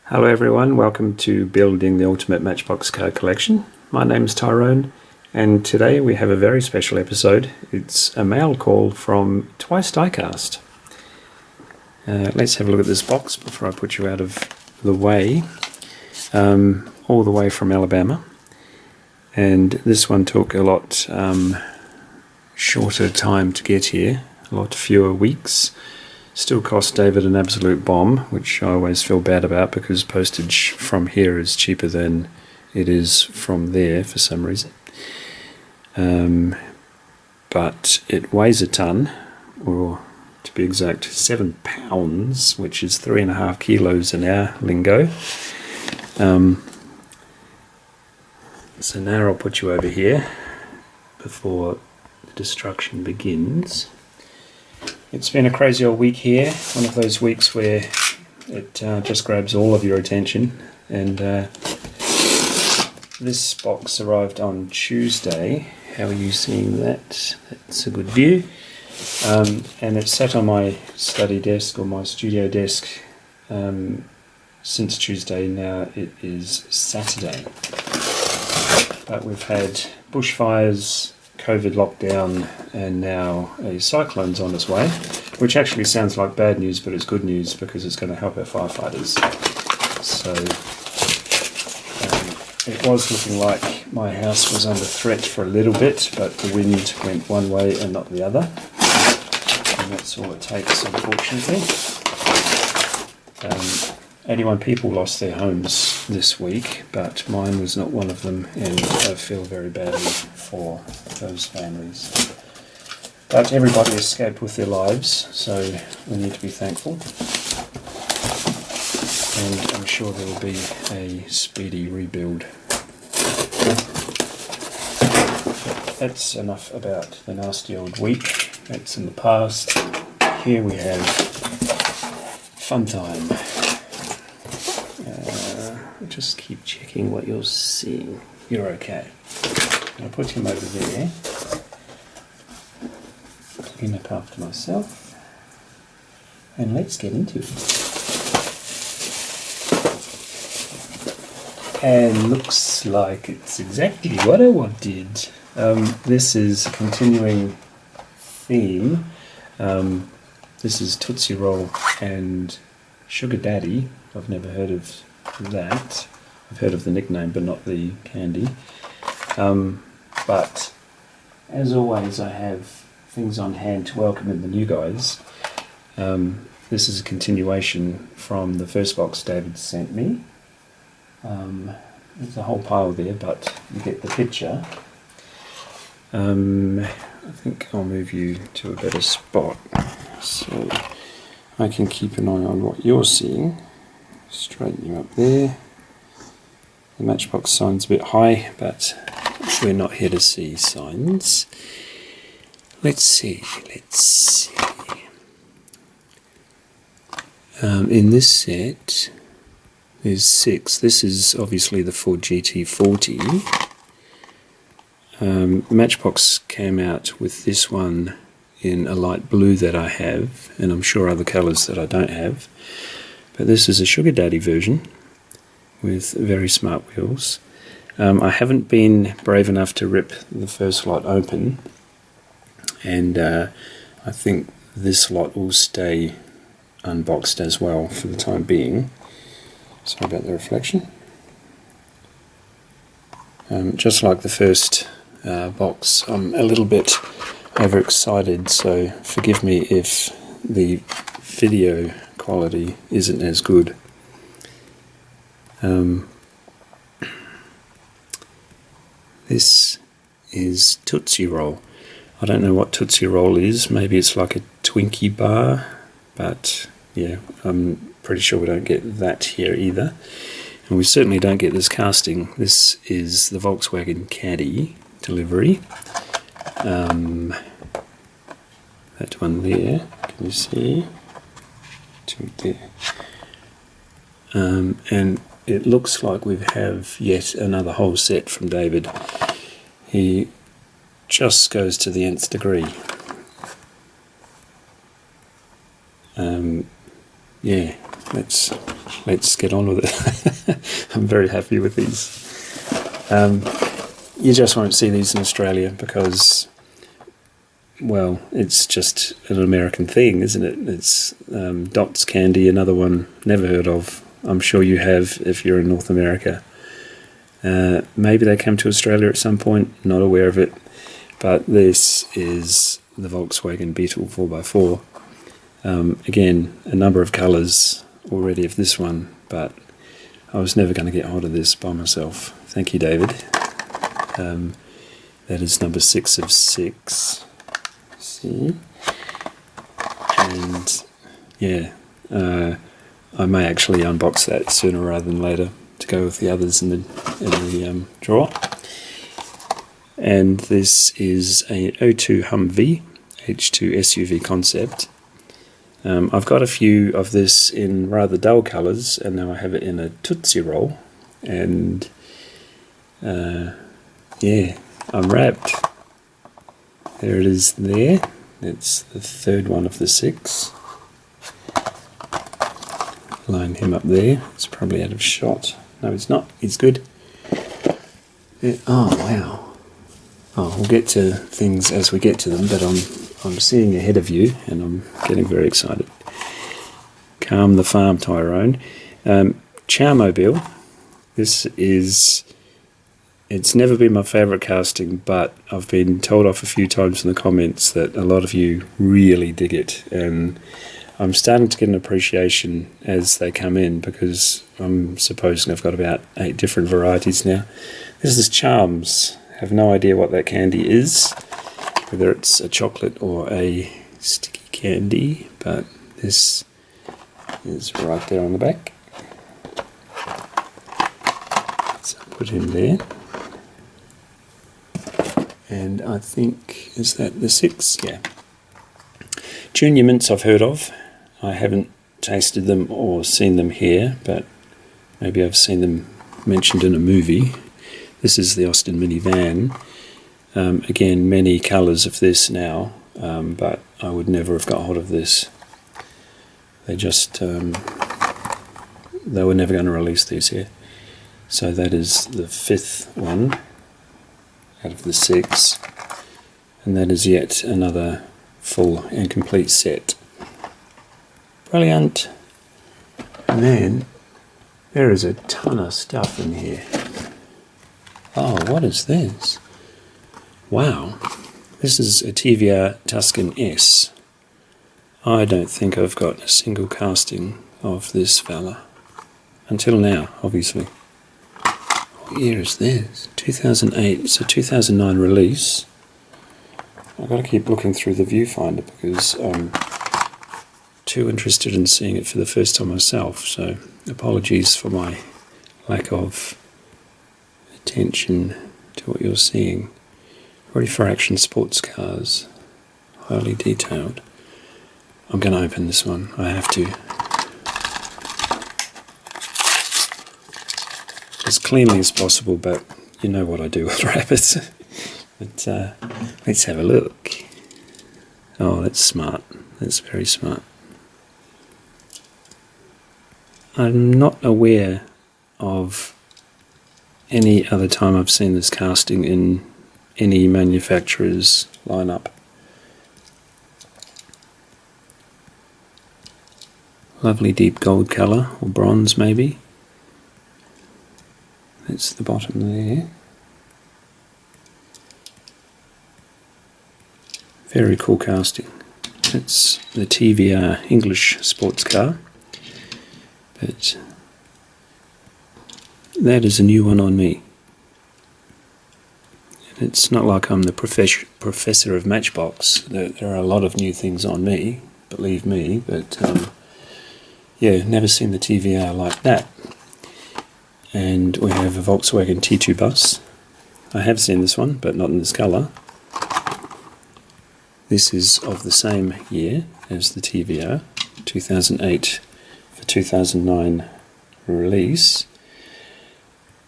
Hello everyone, welcome to Building the Ultimate Matchbox Card Collection. My name's Tyrone, and today we have a very special episode. It's a mail call from TWYCE Diecast. Let's have a look at this box before I put you out of the way. All the way from Alabama. And this one took a lot shorter time to get here, a lot fewer weeks. Still cost David an absolute bomb, which I always feel bad about because postage from here is cheaper than it is from there for some reason. But it weighs a ton, or to be exact, 7 pounds, which is 3.5 kilos in our lingo. So now I'll put you over here before the destruction begins. It's been a crazy old week here, one of those weeks where it just grabs all of your attention, and this box arrived on Tuesday. How are you seeing that? That's a good view. And it sat on my study desk or my studio desk since Tuesday. Now it is Saturday. But we've had bushfires, COVID lockdown, and now a cyclone's on its way, which actually sounds like bad news, but it's good news because it's going to help our firefighters. So it was looking like my house was under threat for a little bit, but the wind went one way and not the other, and that's all it takes, unfortunately. 81 people lost their homes this week, but mine was not one of them, and I feel very badly for those families. But everybody escaped with their lives, so we need to be thankful. And I'm sure there will be a speedy rebuild. But that's enough about the nasty old week. That's in the past. Here we have fun time. Just keep checking what you're seeing. You're okay. I'll put him over there. Clean up after myself. And let's get into it. And looks like it's exactly what I wanted. This is a continuing theme. This is Tootsie Roll and Sugar Daddy. I've never heard of that. I've heard of the nickname but not the candy. But as always, I have things on hand to welcome in the new guys. This is a continuation from the first box David sent me. There's a whole pile there, but you get the picture. I think I'll move you to a better spot so I can keep an eye on what you're seeing. Straighten you up there. The Matchbox sign's a bit high, but we're not here to see signs. Let's see. In this set, there's 6. This is obviously the Ford GT40. Matchbox came out with this one in a light blue that I have, and I'm sure other colours that I don't have. But this is a Sugar Daddy version with very smart wheels. I haven't been brave enough to rip the first lot open, and I think this lot will stay unboxed as well for the time being. Sorry about the reflection. Just like the first box, I'm a little bit overexcited, so forgive me if the video quality isn't as good. This is Tootsie Roll. I don't know what Tootsie Roll is. Maybe it's like a Twinkie bar, but yeah, I'm pretty sure we don't get that here either. And we certainly don't get this casting. This is the Volkswagen Caddy delivery. That one there, can you see? There. And it looks like we have yet another whole set from David. He just goes to the nth degree. Yeah, let's let's get on with it. I'm very happy with these. You just won't see these in Australia because, well, it's just an American thing, isn't it? It's Dots Candy, another one never heard of. I'm sure you have if you're in North America. Maybe they come to Australia at some point, not aware of it. But this is the Volkswagen Beetle 4x4. Again, a number of colours already of this one, but I was never going to get hold of this by myself. Thank you, David. That is number 6 of 6. See? And yeah, I may actually unbox that sooner rather than later to go with the others in the drawer. And this is a 02 Humvee H2 SUV concept. I've got a few of this in rather dull colours, and now I have it in a Tootsie Roll. And yeah, I'm wrapped. There it is there. It's the third one of the 6. Line him up there. It's probably out of shot. No, it's not. He's good. Yeah. Oh, wow. Oh, we'll get to things as we get to them, but I'm seeing ahead of you, and I'm getting very excited. Calm the Farm Tyrone. Charmobile. This is... It's never been my favourite casting, but I've been told off a few times in the comments that a lot of you really dig it, and I'm starting to get an appreciation as they come in, because I'm supposing I've got about 8 different varieties now. This is Charms. I have no idea what that candy is, whether it's a chocolate or a sticky candy, but this is right there on the back. So put him there. And I think, is that the 6? Yeah. Junior Mints I've heard of. I haven't tasted them or seen them here, but maybe I've seen them mentioned in a movie. This is the Austin minivan. Again, many colours of this now, but I would never have got hold of this. They just, they were never going to release these here. So that is the 5th one out of the 6. And that is yet another full and complete set. Brilliant. And then there is a ton of stuff in here. Oh, what is this? Wow. This is a TVR Tuscan S. I don't think I've got a single casting of this fella. Until now, obviously. What year is this? 2008. It's a 2009 release. I've got to keep looking through the viewfinder because I'm too interested in seeing it for the first time myself. So apologies for my lack of attention to what you're seeing. 44 action sports cars, highly detailed. I'm going to open this one. I have to. As cleanly as possible, but you know what I do with rabbits. But let's have a look. Oh, that's smart. That's very smart. I'm not aware of any other time I've seen this casting in any manufacturer's lineup. Lovely deep gold colour, or bronze maybe. That's the bottom there. Very cool casting. That's the TVR English sports car. But that is a new one on me. And it's not like I'm the professor of Matchbox. There are a lot of new things on me, believe me, but yeah, never seen the TVR like that. And we have a Volkswagen T2 bus. I have seen this one, but not in this colour. This is of the same year as the TVR, 2008 for 2009 release.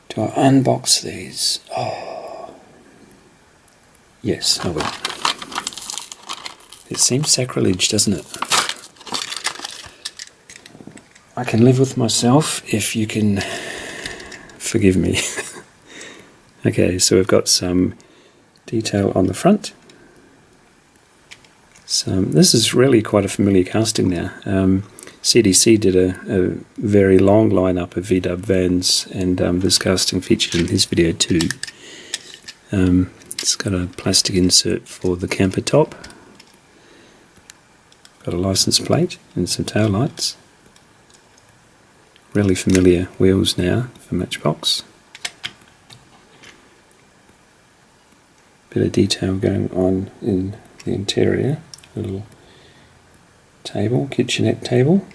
Do I unbox these? Oh, yes, I will. It seems sacrilege, doesn't it? I can live with myself if you can forgive me. Okay, so we've got some detail on the front. So this is really quite a familiar casting now. CDC did a very long lineup of VW vans, and this casting featured in his video too. It's got a plastic insert for the camper top, got a license plate and some tail lights. Really familiar wheels now for Matchbox. Bit of detail going on in the interior. A little table, kitchenette table.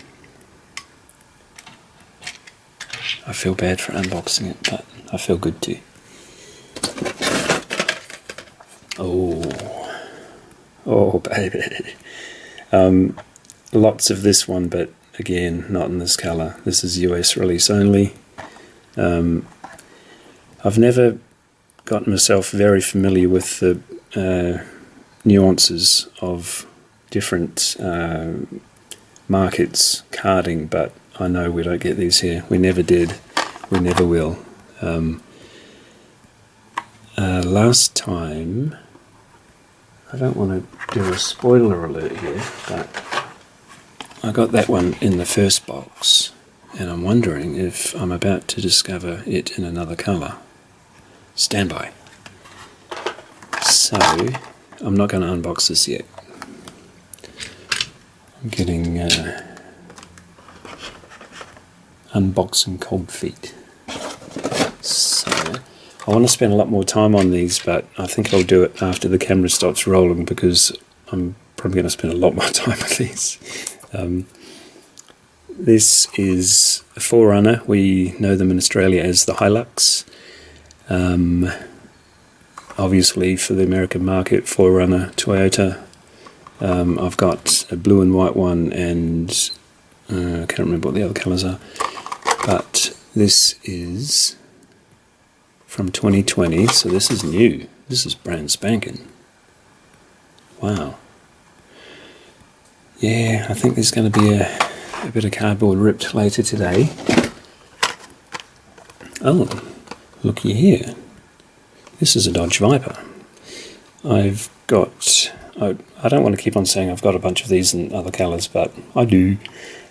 I feel bad for unboxing it, but I feel good too. Oh baby. Lots of this one, but again, not in this colour. This is US release only. I've never gotten myself very familiar with the nuances of different markets carding, but I know we don't get these here. We never did. We never will. Last time, I don't want to do a spoiler alert here, but I got that one in the first box, and I'm wondering if I'm about to discover it in another colour. Stand by. So, I'm not going to unbox this yet. I'm getting unboxing cold feet. So, I want to spend a lot more time on these, but I think I'll do it after the camera stops rolling, because I'm probably going to spend a lot more time with these. This is a 4Runner. We know them in Australia as the Hilux. Obviously for the American market, 4Runner, Toyota. I've got a blue and white one, and I can't remember what the other colours are, but this is from 2020, so this is new. This is brand spanking. Wow. Yeah, I think there's going to be a bit of cardboard ripped later today. Oh, looky here. This is a Dodge Viper. I've got... I don't want to keep on saying I've got a bunch of these in other colours, but I do.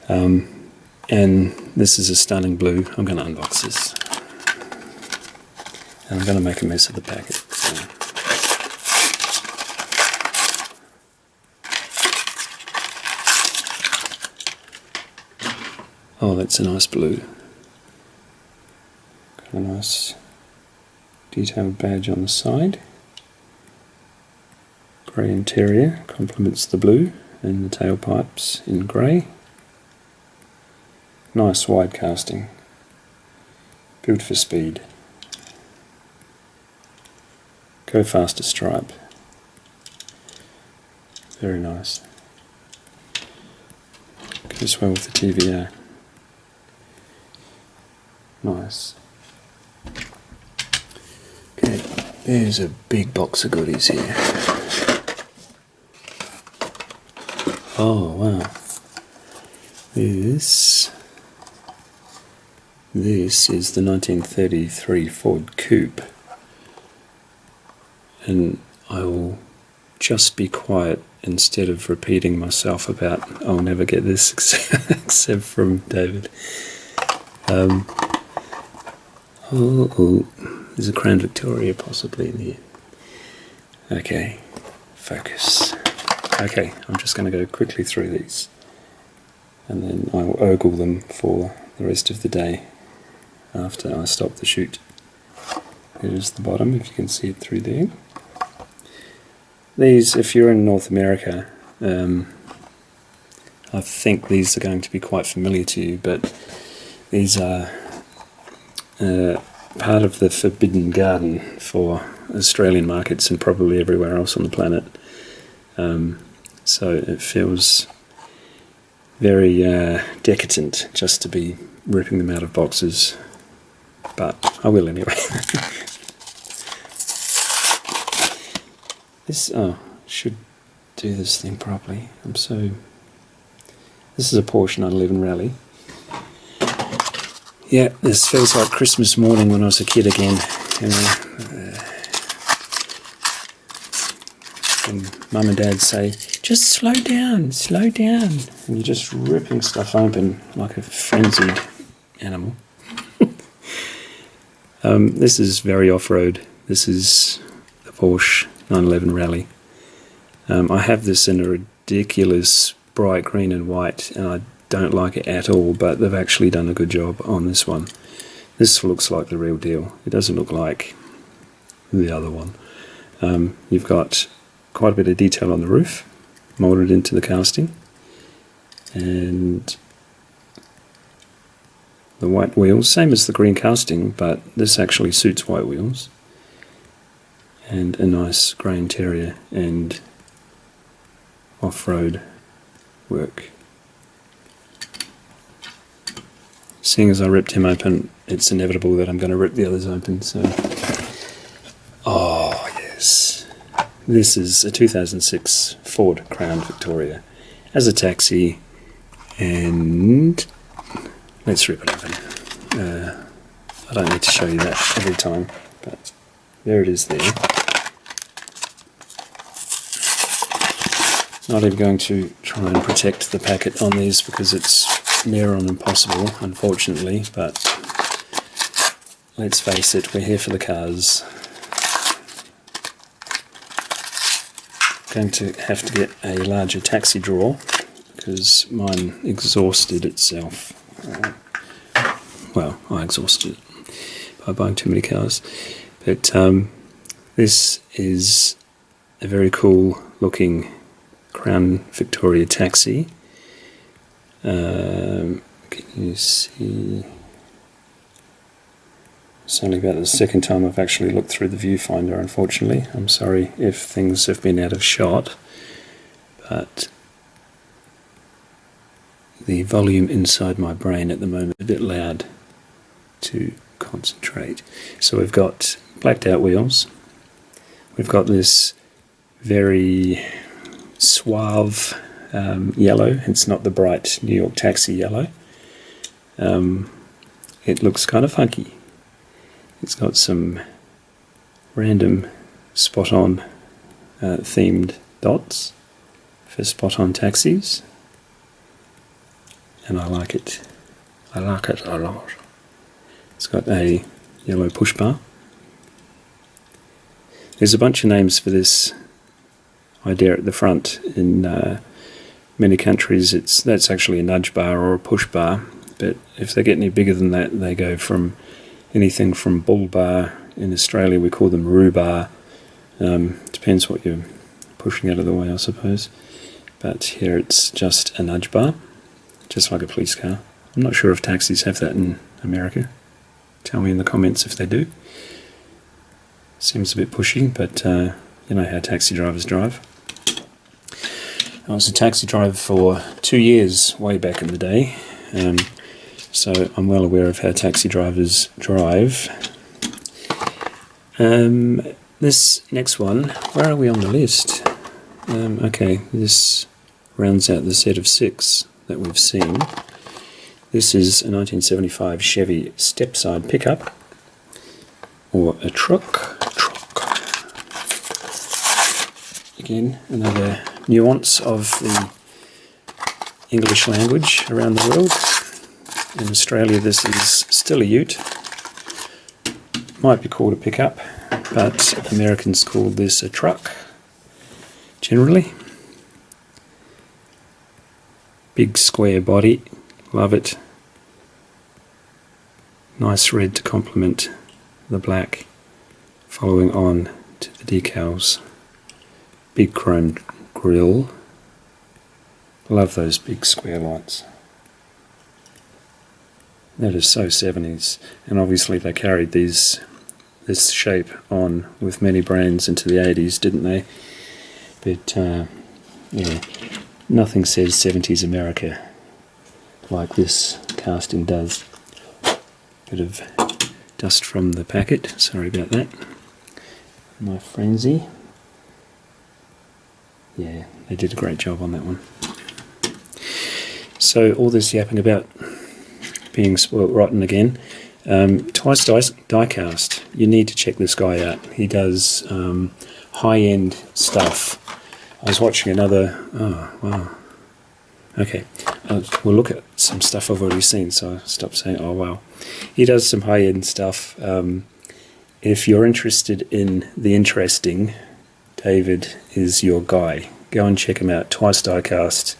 And this is a stunning blue. I'm going to unbox this. And I'm going to make a mess of the packet. So. Oh, that's a nice blue. Got a nice detailed badge on the side. Grey interior complements the blue, and the tailpipes in grey. Nice wide casting. Built for speed. Go faster stripe. Very nice. Goes well with the TVR. Nice. Okay, there's a big box of goodies here. Oh wow. This is the 1933 Ford Coupe. And I will just be quiet instead of repeating myself about I'll never get this except from David. Oh, there's a Crown Victoria possibly in here. Okay, focus. Okay, I'm just going to go quickly through these, and then I will ogle them for the rest of the day after I stop the shoot. Here's the bottom, if you can see it through there. These, if you're in North America, I think these are going to be quite familiar to you, but these are part of the forbidden garden for Australian markets and probably everywhere else on the planet. So it feels very decadent just to be ripping them out of boxes, but I will anyway. This, should do this thing properly. This is a Porsche 911 Rally. Yeah, this feels like Christmas morning when I was a kid again. You know, and Mum and Dad say, just slow down, and you're just ripping stuff open like a frenzied animal. This is very off-road. This is the Porsche 911 Rally. I have this in a ridiculous bright green and white, and I don't like it at all, but they've actually done a good job on this one. This looks like the real deal. It doesn't look like the other one. You've got quite a bit of detail on the roof, moulded into the casting, and the white wheels, same as the green casting, but this actually suits white wheels, and a nice grey interior and off-road work. Seeing as I ripped him open, it's inevitable that I'm going to rip the others open, so... Oh, yes. This is a 2006 Ford Crown Victoria as a taxi, and let's rip it open. I don't need to show you that every time, but there it is there. Not even going to try and protect the packet on these because it's near on impossible, unfortunately, but let's face it, we're here for the cars. Going to have to get a larger taxi drawer because mine exhausted itself. Well, I exhausted it by buying too many cars. But this is a very cool looking Crown Victoria taxi. Can you see? It's only about the second time I've actually looked through the viewfinder, unfortunately. I'm sorry if things have been out of shot, but the volume inside my brain at the moment is a bit loud to concentrate. So we've got blacked out wheels. We've got this very suave yellow. It's not the bright New York taxi yellow. It looks kind of funky. It's got some random spot-on themed dots for spot-on taxis, and I like it. I like it a lot. It's got a yellow push bar. There's a bunch of names for this idea at the front. In many countries that's actually a nudge bar or a push bar, but if they get any bigger than that, they go from anything from bull bar. In Australia we call them rhubar. Depends what you're pushing out of the way, I suppose. But here it's just a nudge bar, just like a police car. I'm not sure if taxis have that in America. Tell me in the comments if they do. Seems a bit pushy, but you know how taxi drivers drive. I was a taxi driver for 2 years way back in the day, so I'm well aware of how taxi drivers drive. This next one, where are we on the list? Okay, this rounds out the set of 6 that we've seen. This is a 1975 Chevy stepside pickup, or a truck. Again, another nuance of the English language around the world. In Australia this is still a ute. Might be called a pickup, but Americans call this a truck, generally. Big square body, love it. Nice red to complement the black, following on to the decals. Big chrome grille. Love those big square lights. That is so 70s, and obviously they carried this shape on with many brands into the 80s, didn't they? But yeah, nothing says 70s America like this casting does. Bit of dust from the packet, sorry about that. My frenzy. Yeah, they did a great job on that one. So all this yapping about being spoilt rotten again. TWYCE Diecast. You need to check this guy out. He does high-end stuff. I was watching another... Oh, wow. Okay, we'll look at some stuff I've already seen, so I'll stop saying, oh wow. He does some high-end stuff. If you're interested in the interesting, David is your guy. Go and check him out, TWYCE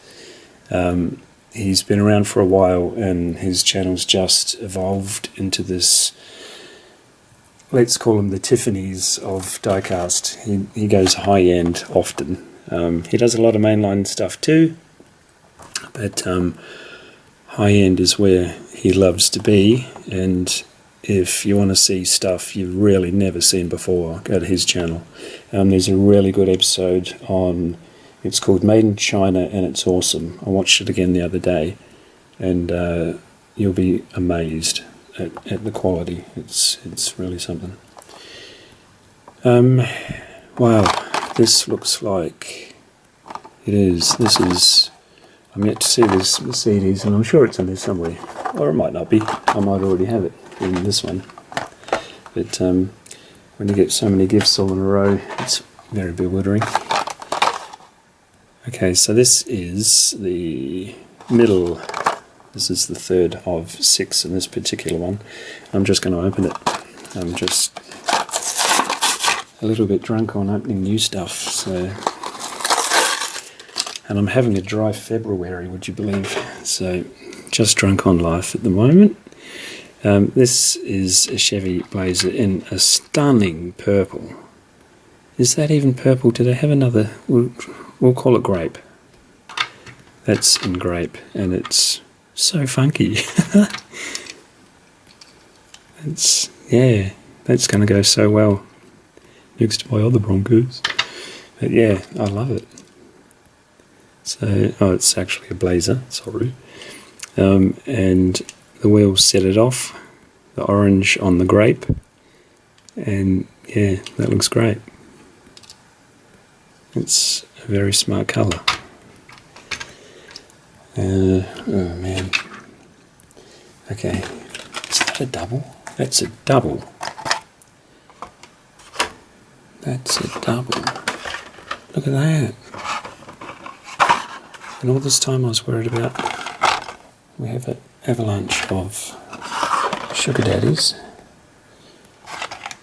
Diecast. He's been around for a while, and his channel's just evolved into this, let's call him the Tiffany's of diecast. He goes high-end often. He does a lot of mainline stuff too, but high-end is where he loves to be. And if you want to see stuff you've really never seen before, go to his channel. There's a really good episode on, it's called Made in China, and it's awesome. I watched it again the other day, and you'll be amazed at the quality. It's really something. Wow, this looks like it is. This is, I'm yet to see this Mercedes, and I'm sure it's in there somewhere, or it might not be. I might already have it in this one. But when you get so many gifts all in a row, it's very bewildering. Okay, so this is the middle. This is the third of 6 in this particular one. I'm just going to open it. I'm just a little bit drunk on opening new stuff, so, and I'm having a dry February, would you believe? So just drunk on life at the moment. This is a Chevy Blazer in a stunning purple. Is that even purple? Do they have another? We'll call it grape. That's in grape, and it's so funky. Yeah, that's going to go so well next to my other Broncos. But yeah, I love it. So, oh, it's actually a Blazer, sorry. And the wheels set it off, the orange on the grape, and yeah, that looks great. It's a very smart colour. Oh man. Okay, is that a double? That's a double. That's a double. Look at that. And all this time I was worried about, we have an avalanche of sugar daddies.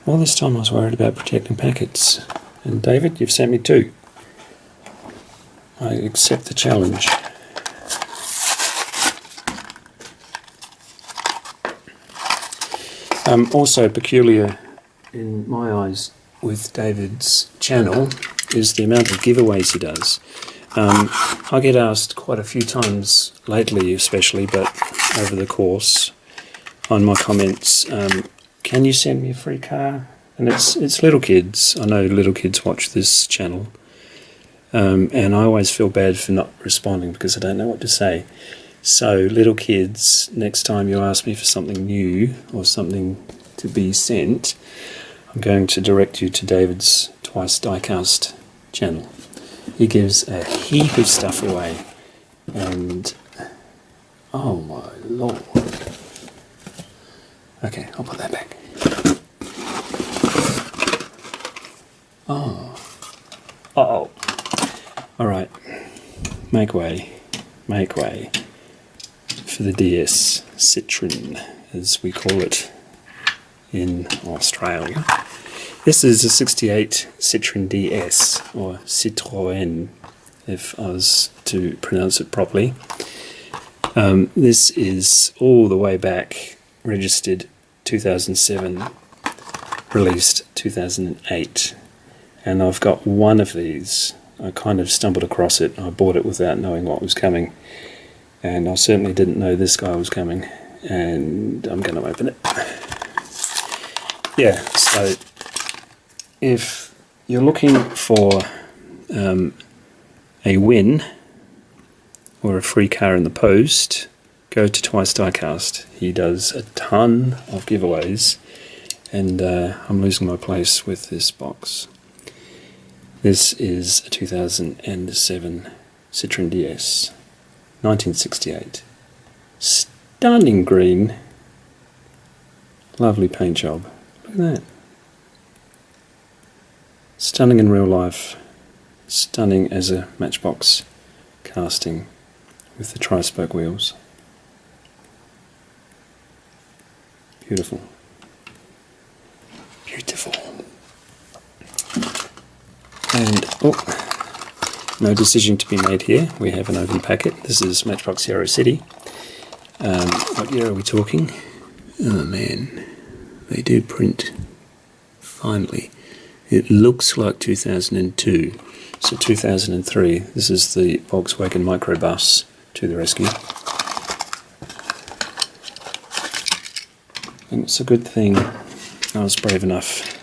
All this time I was worried about protecting packets. And David, you've sent me 2. I accept the challenge. Also peculiar in my eyes with David's channel is the amount of giveaways he does. I get asked quite a few times lately, especially, but over the course, on my comments, can you send me a free car? And it's little kids. I know little kids watch this channel, and I always feel bad for not responding because I don't know what to say. So little kids, next time you ask me for something new or something to be sent, I'm going to direct you to David's TWYCE Diecast channel. He gives a heap of stuff away, and oh my lord. Okay, I'll put that back. Oh. Uh-oh. Alright. Make way. Make way for the DS Citroen, as we call it in Australia. This is a 68 Citroen DS, or Citroën, if I was to pronounce it properly. This is all the way back, registered 2007, released 2008. And I've got one of these. I kind of stumbled across it. I bought it without knowing what was coming. And I certainly didn't know this guy was coming. And I'm going to open it. Yeah, so if you're looking for a win or a free car in the post, go to TWYCE Diecast. He does a ton of giveaways, and I'm losing my place with this box. This is a 2007 Citroen DS, 1968. stunning green. Lovely paint job. Look at that. Stunning in real life. Stunning as a Matchbox casting with the tri-spoke wheels. Beautiful. Beautiful. And, oh, no decision to be made here. We have an open packet. This is Matchbox Yarrow City. What year are we talking? Oh man, they do print finely. It looks like 2002. So 2003, this is the Volkswagen microbus to the rescue. And it's a good thing I was brave enough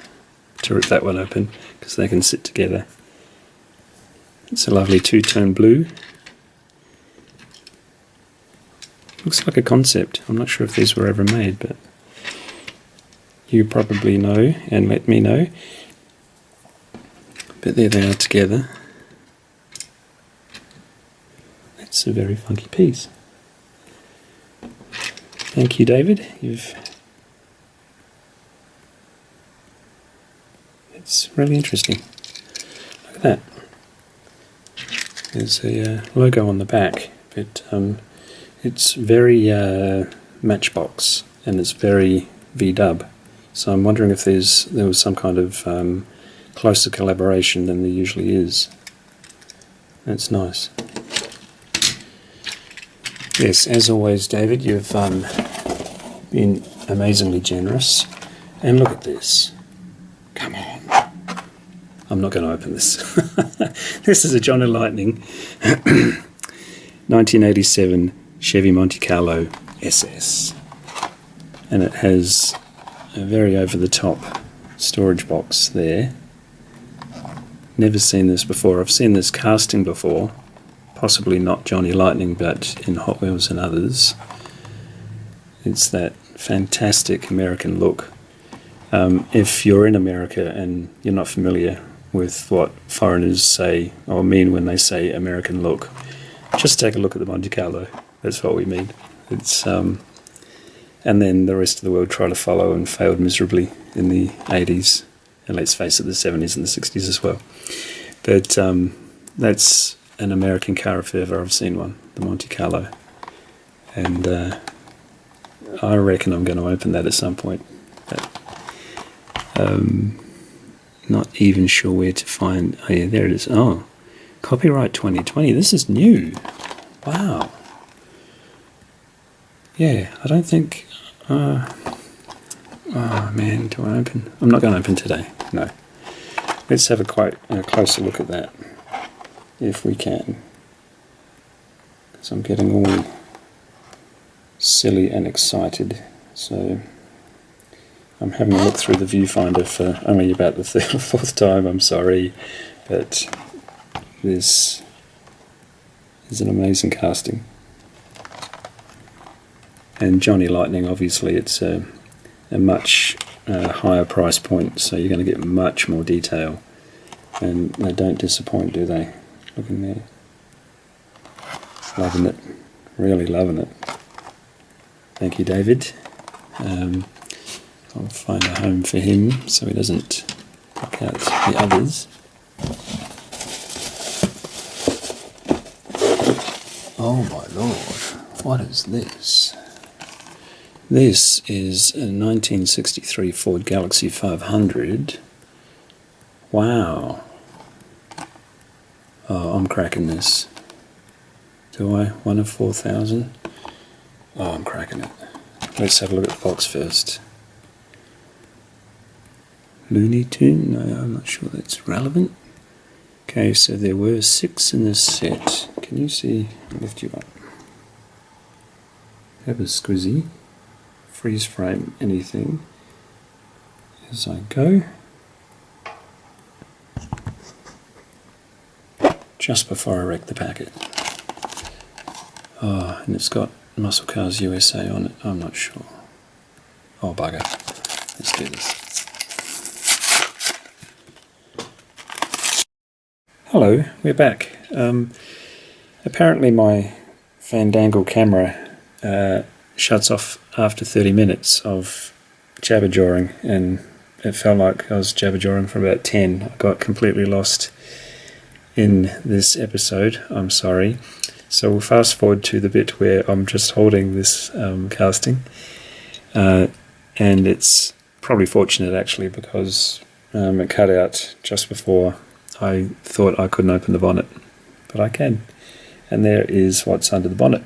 to rip that one open, because they can sit together. It's a lovely two-tone blue. Looks like a concept. I'm not sure if these were ever made, but you probably know and let me know. But there they are together. It's a very funky piece. Thank you, David. It's really interesting. Look at that. There's a logo on the back, but it's very Matchbox, and it's very V-dub. So I'm wondering if there was some kind of closer collaboration than there usually is. That's nice. Yes, as always, David, you've been amazingly generous. And look at this. Come on. I'm not going to open this. This is a John and Lightning 1987 Chevy Monte Carlo SS. And it has a very over-the-top storage box there. Never seen this before. I've seen this casting before, possibly not Johnny Lightning, but in Hot Wheels and others. It's that fantastic American look. If you're in America and you're not familiar with what foreigners say or mean when they say American look, just take a look at the Monte Carlo. That's what we mean. It's and then the rest of the world tried to follow and failed miserably in the 80s, and let's face it, the 70s and the 60s as well. But that's an American car if ever I've seen one, the Monte Carlo. And I reckon I'm going to open that at some point. But, not even sure where to find... Oh yeah, there it is. Oh, copyright 2020. This is new. Wow. Yeah, I don't think... oh man, do I open? I'm not going to open today, no. Let's have a closer look at that, if we can. Because I'm getting all silly and excited. So I'm having a look through the viewfinder for only about the third or fourth time, I'm sorry. But this is an amazing casting. And Johnny Lightning, obviously, it's a much higher price point, so you're going to get much more detail. And they don't disappoint, do they? Look in there. Loving it. Really loving it. Thank you, David. I'll find a home for him so he doesn't pick out the others. Oh my lord, what is this? This is a 1963 Ford Galaxie 500. Wow. Oh, I'm cracking this. Do I? 1 of 4,000? Oh, I'm cracking it. Let's have a look at the box first. Looney Tune? No, I'm not sure that's relevant. Okay, so there were 6 in this set. Can you see? I'll lift you up. Have a squizzy. Freeze frame anything as I go. Just before I wreck the packet. Oh, and it's got Muscle Cars USA on it. I'm not sure. Oh, bugger. Let's do this. Hello, we're back. Apparently my Fandangle camera shuts off after 30 minutes of jabber-jawing, and it felt like I was jabber-jawing for about 10. I got completely lost in this episode, I'm sorry. So we'll fast forward to the bit where I'm just holding this casting, and it's probably fortunate actually, because it cut out just before I thought I couldn't open the bonnet, but I can, and there is what's under the bonnet.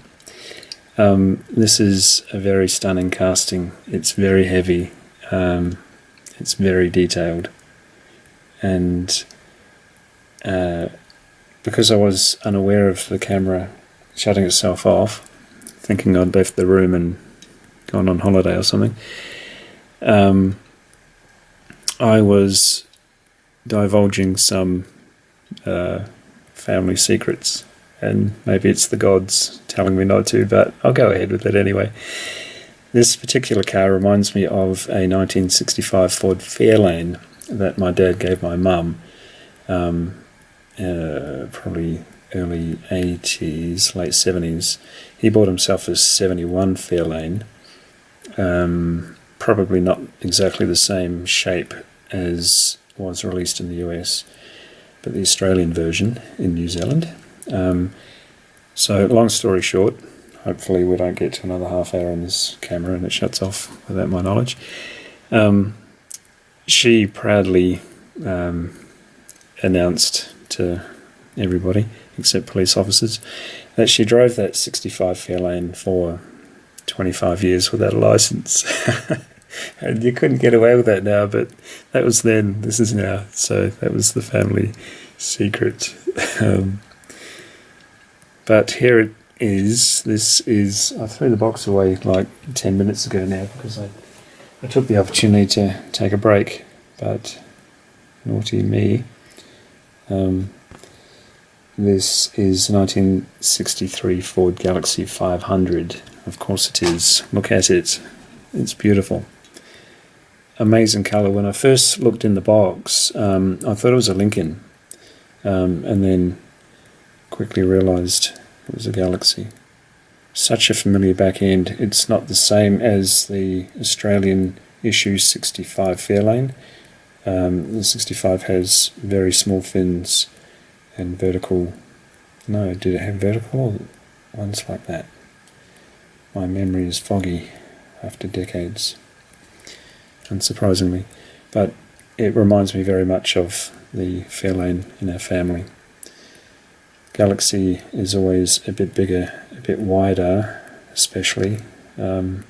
This is a very stunning casting. It's very heavy, it's very detailed, and because I was unaware of the camera shutting itself off, thinking I'd left the room and gone on holiday or something, I was divulging some family secrets, and maybe it's the gods telling me not to, but I'll go ahead with it anyway. This particular car reminds me of a 1965 Ford Fairlane that my dad gave my mum, probably early 80s, late 70s. He bought himself a 71 Fairlane, probably not exactly the same shape as was released in the US, but the Australian version in New Zealand. So long story short, hopefully we don't get to another half hour on this camera and it shuts off without my knowledge. She proudly announced to everybody, except police officers, that she drove that 65 Fairlane for 25 years without a licence. And you couldn't get away with that now, but that was then, this is now, so that was the family secret. But here it is. This is, I threw the box away like 10 minutes ago now because I took the opportunity to take a break, but naughty me. This is 1963 Ford Galaxie 500. Of course it is. Look at it. It's beautiful. Amazing colour. When I first looked in the box, I thought it was a Lincoln, and then quickly realised it was a Galaxie. Such a familiar back end. It's not the same as the Australian issue 65 Fairlane. The 65 has very small fins and vertical. No, did it have vertical ones like that? My memory is foggy after decades, unsurprisingly, but it reminds me very much of the Fairlane in our family. Galaxie is always a bit bigger, a bit wider, especially, and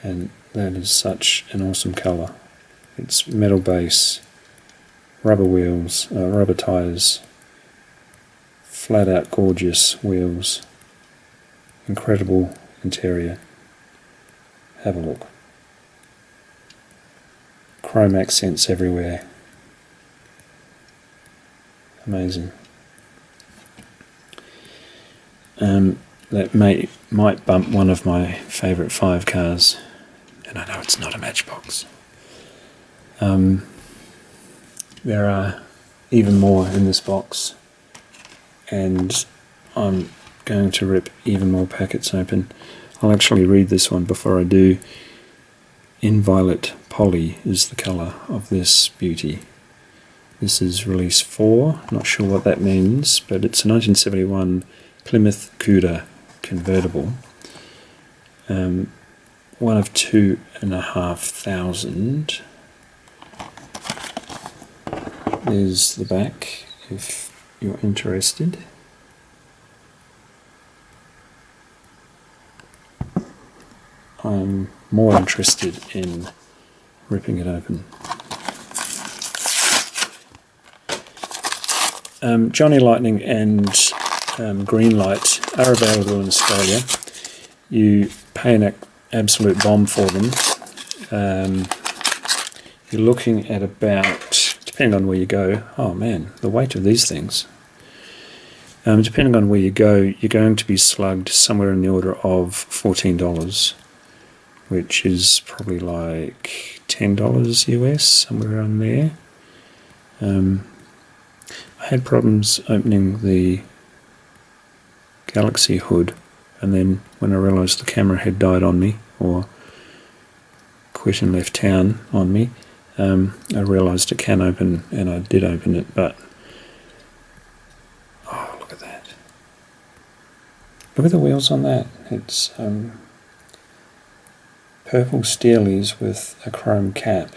that is such an awesome colour. It's metal base, rubber wheels, rubber tyres, flat out gorgeous wheels, incredible interior. Have a look. Chrome accents everywhere. Amazing. That might bump one of my favourite 5 cars, and I know it's not a Matchbox. There are even more in this box, and I'm going to rip even more packets open. I'll actually read this one before I do. In Violet Polly is the colour of this beauty. This is release 4, not sure what that means, but it's a 1971 Plymouth Cuda convertible. One of 2,500. There's the back if you're interested. I'm more interested in ripping it open. Johnny Lightning and Green Light are available in Australia. You pay an absolute bomb for them. You're looking at about, depending on where you go, oh man, the weight of these things. Depending on where you go, you're going to be slugged somewhere in the order of $14, which is probably like $10 US, somewhere around there. I had problems opening the Galaxie hood and then when I realised the camera had died on me, or quit and left town on me, I realised it can open, and I did open it, but oh, look at that. Look at the wheels on that. It's purple steelies with a chrome cap.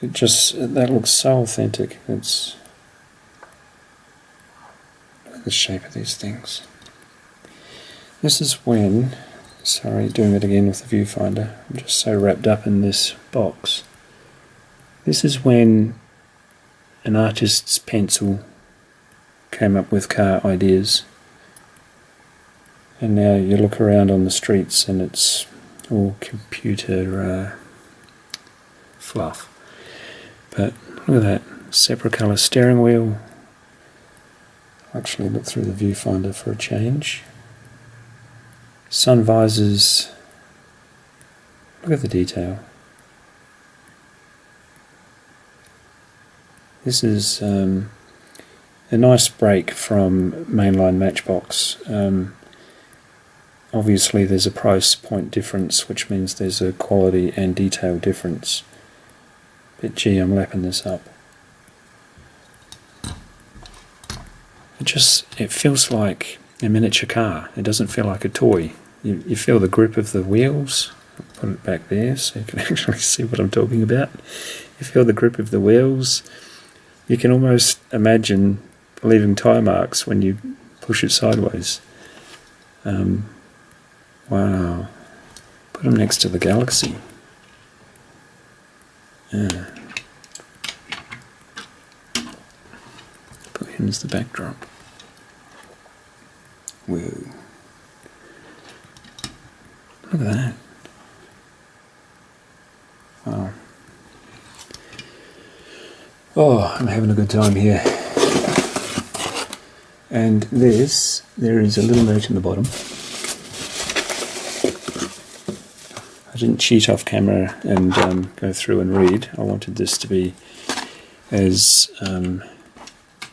That looks so authentic. Look at the shape of these things. This is when, sorry, doing it again with the viewfinder, I'm just so wrapped up in this box. This is when an artist's pencil came up with car ideas, and now you look around on the streets and it's all computer fluff. But look at that, separate colour steering wheel. I'll actually look through the viewfinder for a change. Sun visors, look at the detail. This is a nice break from mainline Matchbox. Obviously there's a price point difference, which means there's a quality and detail difference. But gee, I'm lapping this up. It feels like a miniature car. It doesn't feel like a toy. You feel the grip of the wheels. I'll put it back there so you can actually see what I'm talking about. You feel the grip of the wheels. You can almost imagine leaving tyre marks when you push it sideways. Wow. Put them next to the Galaxy. Yeah. Put him as the backdrop. Whoa. Look at that. Wow. Oh, I'm having a good time here. And there is a little note in the bottom. I didn't cheat off camera and go through and read. I wanted this to be as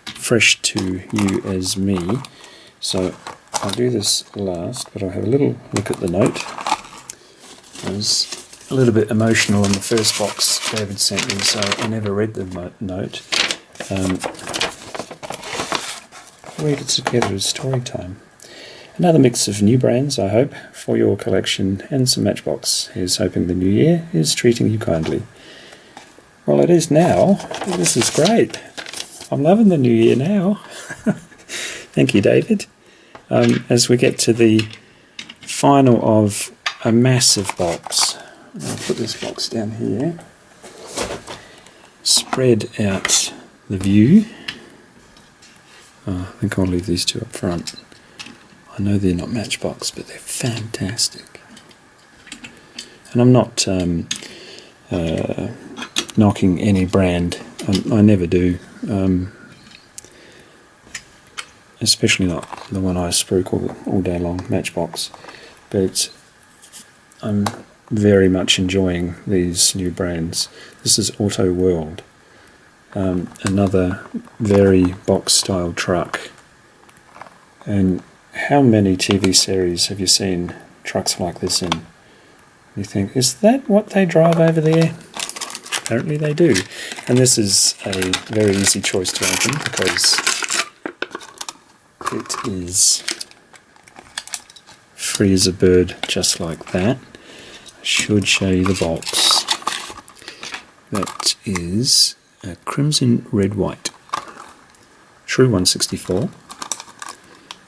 fresh to you as me. So I'll do this last, but I'll have a little look at the note. I was a little bit emotional in the first box David sent me, so I never read the note. Read it together as story time. Another mix of new brands, I hope, for your collection, and some Matchbox. Here's hoping the new year is treating you kindly. Well, it is now. This is great. I'm loving the new year now. Thank you, David. As we get to the final of a massive box, I'll put this box down here. Spread out the view. Oh, I think I'll leave these two up front. I know they're not Matchbox, but they're fantastic. And I'm not knocking any brand. I never do. Especially not the one I spruik all day long, Matchbox. But I'm very much enjoying these new brands. This is Auto World. Another very box-style truck. And how many TV series have you seen trucks like this in? You think, is that what they drive over there? Apparently they do. And this is a very easy choice to open because it is free as a bird, just like that. I should show you the box. That is a crimson, red, white. True 164.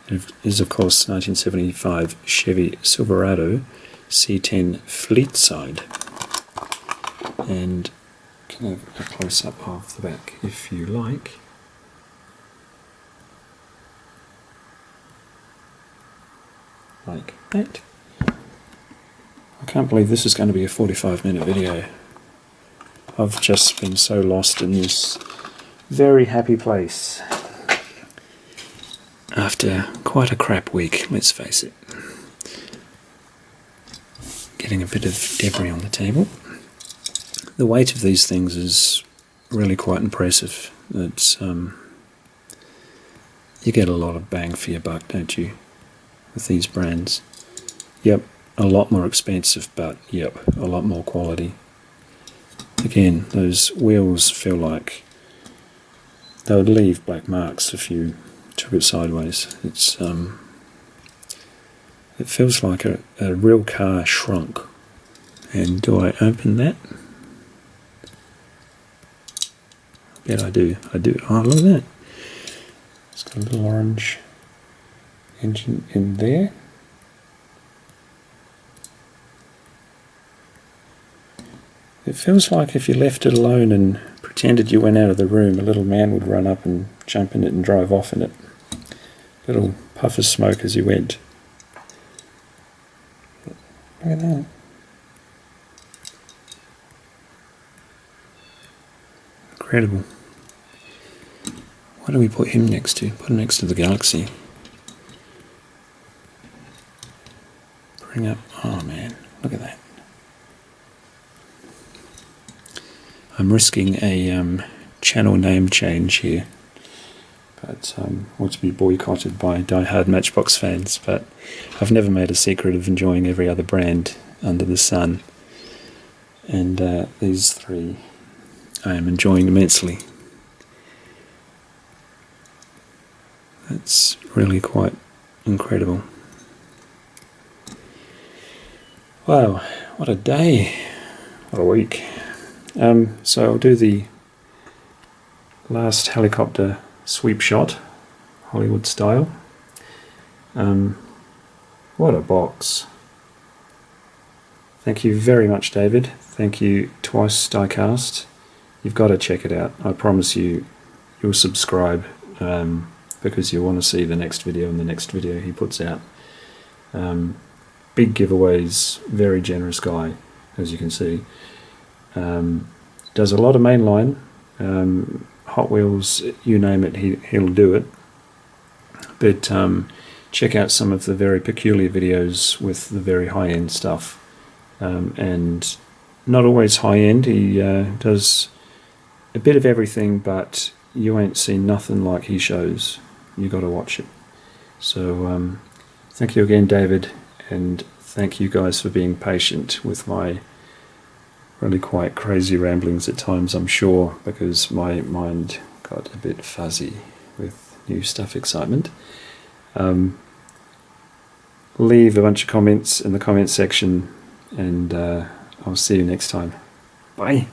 It is, of course, 1975 Chevy Silverado C10 Fleet Side. And you can have a close-up of the back if you like. Like that. I can't believe this is going to be a 45-minute video. I've just been so lost in this very happy place. After quite a crap week, let's face it. Getting a bit of debris on the table. The weight of these things is really quite impressive. It's you get a lot of bang for your buck, don't you, with these brands. Yep, a lot more expensive, but yep, a lot more quality. Again, those wheels feel like they would leave black marks if you took it sideways. It feels like a real car shrunk. And do I open that? Yeah, I do. Oh, look at that. It's got a little orange engine in there. It feels like if you left it alone and pretended you went out of the room, a little man would run up and jump in it and drive off in it. Little puff of smoke as he went. Look at that. Incredible. What do we put him next to? Put him next to the Galaxy. Bring up, oh man, look at that. I'm risking a channel name change here, but or to be boycotted by die-hard Matchbox fans, but I've never made a secret of enjoying every other brand under the sun, and these three I am enjoying immensely. That's really quite incredible. Wow, what a day, what a week. So I'll do the last helicopter sweep shot, Hollywood style. What a box. Thank you very much, David. Thank you, TWYCE Diecast. You've got to check it out. I promise you, you'll subscribe because you'll want to see the next video and the next video he puts out. Big giveaways, very generous guy, as you can see. Does a lot of mainline, Hot Wheels, you name it, he'll do it. But check out some of the very peculiar videos with the very high-end stuff. And not always high-end, he does a bit of everything, but you ain't seen nothing like he shows. You got to watch it. So thank you again, David, and thank you guys for being patient with my really quite crazy ramblings at times, I'm sure, because my mind got a bit fuzzy with new stuff excitement. Leave a bunch of comments in the comment section, and I'll see you next time. Bye.